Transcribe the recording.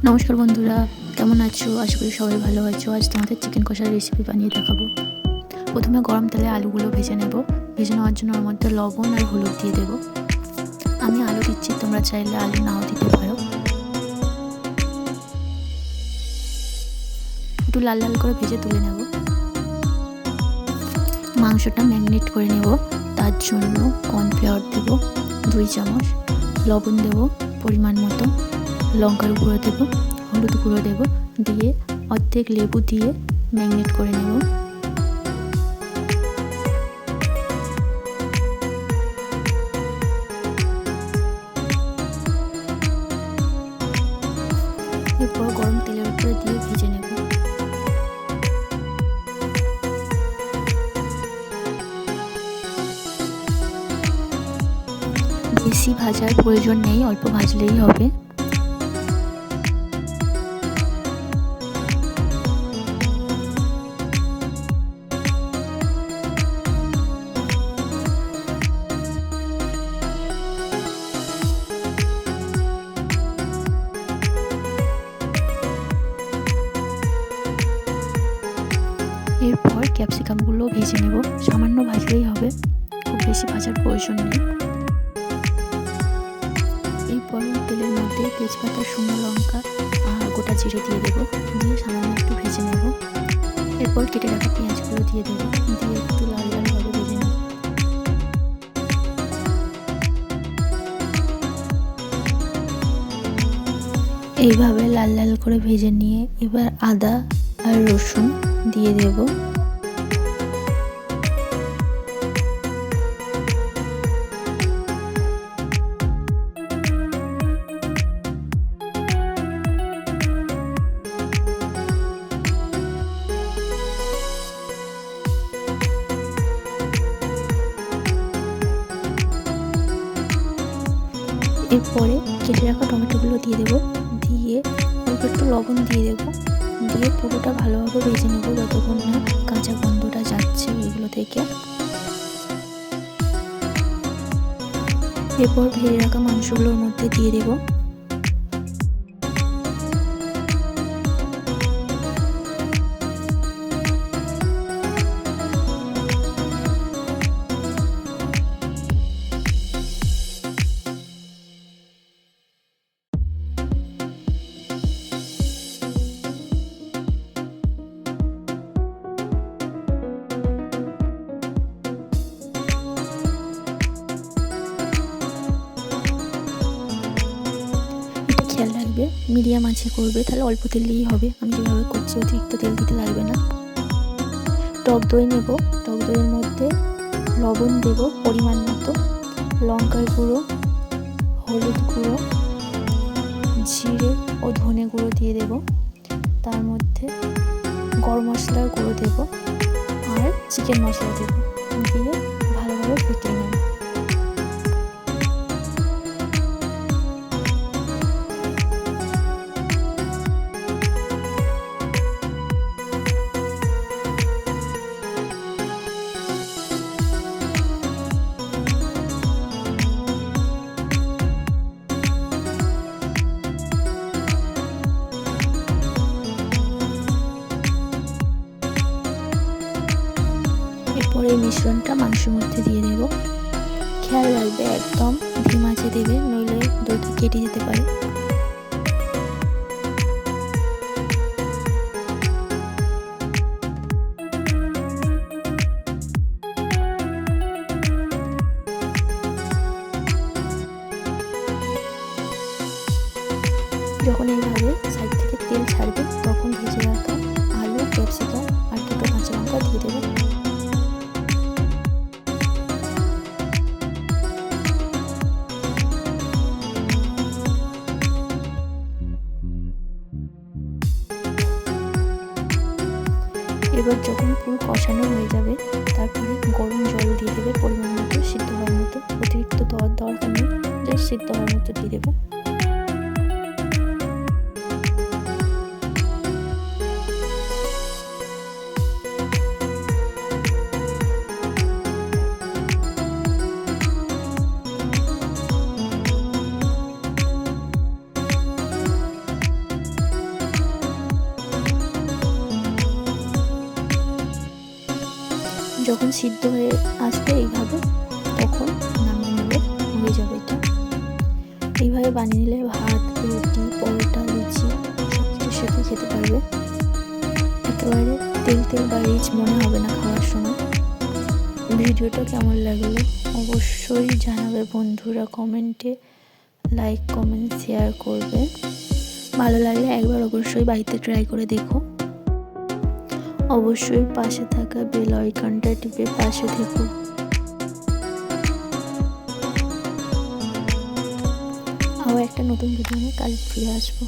নমস্কার বন্ধুরা, কেমন আছো? আশা করি সবাই ভালো আছো। আজ তোমাদের চিকেন কষার রেসিপি বানিয়ে দেখাবো। প্রথমে গরম তেলে আলুগুলো ভেজে নেব। ভেজে নেওয়ার জন্য ওর মধ্যে লবণ আর হলুদ দিয়ে দেবো। আমি আলু দিচ্ছি, তোমরা চাইলে আলু নাও দিতে পারো। একটু লাল লাল করে ভেজে তুলে নেব। মাংসটা ম্যারিনেট করে নেব। তার জন্য কর্নফ্লাওয়ার দেবো 2 চামচ, লবণ দেবো পরিমাণ মতো, লঙ্কার গুঁড়ো দেবো, হলুদ গুঁড়ো দেবো, দিয়ে অর্ধেক লেবু দিয়ে ম্যারিনেট করে নেব। এরপর গরম তেলের উপরে দিয়ে ভেজে নেব। বেশি ভাজার প্রয়োজন নেই, অল্প ভাজলেই হবে। এরপর ক্যাপসিকামগুলো ভেজে নেব। সামান্য ভাজলেই হবে, খুব বেশি ভাজার প্রয়োজন নেই। এরপর তেলের মধ্যে তেজপাতা, শুকনো লঙ্কা আর গোটা জিরে দিয়ে দেবো। দিয়ে সামান্য একটু ভেজে নেব। এরপর কেটে রাখা পেঁয়াজগুলো দিয়ে দেবো। দিয়ে একটু লাল লালভাবে ভেজে নেব। এইভাবে লাল লাল করে ভেজে নিয়ে এবার আদা আর রসুন দিয়ে দেব। এরপরে কেটে রাখা টমেটোগুলো দিয়ে দেবো। দিয়ে অল্প একটু লবণ দিয়ে দেবো। দিয়ে পুরোটা ভালোভাবে ভেজে নেব যতক্ষণ না কাঁচা গন্ধটা যাচ্ছে এগুলো থেকে। এরপর ভেজে রাখা মাংসগুলোর মধ্যে দিয়ে দেবো। খেয়াল রাখবে মিডিয়াম আঁচে করবে, তাহলে অল্প তেল দিয়েই হবে। আমি যেভাবে করছি অতিরিক্ত তেল দিতে লাগবে না। টক দই নেব। টক দইয়ের মধ্যে লবণ দেব পরিমাণ মতো, লঙ্কার গুঁড়ো, হলুদ গুঁড়ো, জিরে ও ধনে গুঁড়ো দিয়ে দেব। তার মধ্যে গরম মশলার গুঁড়ো দেব আর চিকেন মশলা দেব। দিয়ে ভালোভাবে ফেটিয়ে নেব। এরপর এই মিশ্রণটা মাংসের মধ্যে দিয়ে দেব। খেয়াল রাখবে একদম ধিম আঁচে দেবে, নইলে দইটা কেটে যেতে পারে। যখন এইভাবে সাইড থেকে তেল ছাড়বে তখন ভেজে রাখা আলু, ক্যাপসিকাম আর দুটো কাঁচা লঙ্কা দিয়ে দেবো। এবার যখন পুরো কষানো হয়ে যাবে তারপরে গরম জল দিয়ে দেবে পরিমাণ মতো, সিদ্ধ হওয়ার মতো। অতিরিক্ত দেওয়ার দরকার নেই, জাস্ট সিদ্ধ হওয়ার মতো দিয়ে দেবো। যখন সিদ্ধ হয়ে আসবে এইভাবে, তখন নামিয়ে নেবে, হয়ে যাবে এটা। এইভাবে বানিয়ে নিলে ভাত, রুটি, পরোটা, লুচি সব কিছুর সাথে খেতে পারবে। একেবারে তেল তেল বা রিচ মনে হবে না খাওয়ার সময়। ভিডিওটা কেমন লাগলো অবশ্যই জানাবে বন্ধুরা, কমেন্টে লাইক, কমেন্ট, শেয়ার করবে। ভালো লাগলে একবার অবশ্যই বাড়িতে ট্রাই করে দেখো। অবশ্যই পাশে থাকা বেল আইকনটা টিপে পাশে থেকো। আবার একটা নতুন ভিডিও নিয়ে কাল ফিরে আসবো।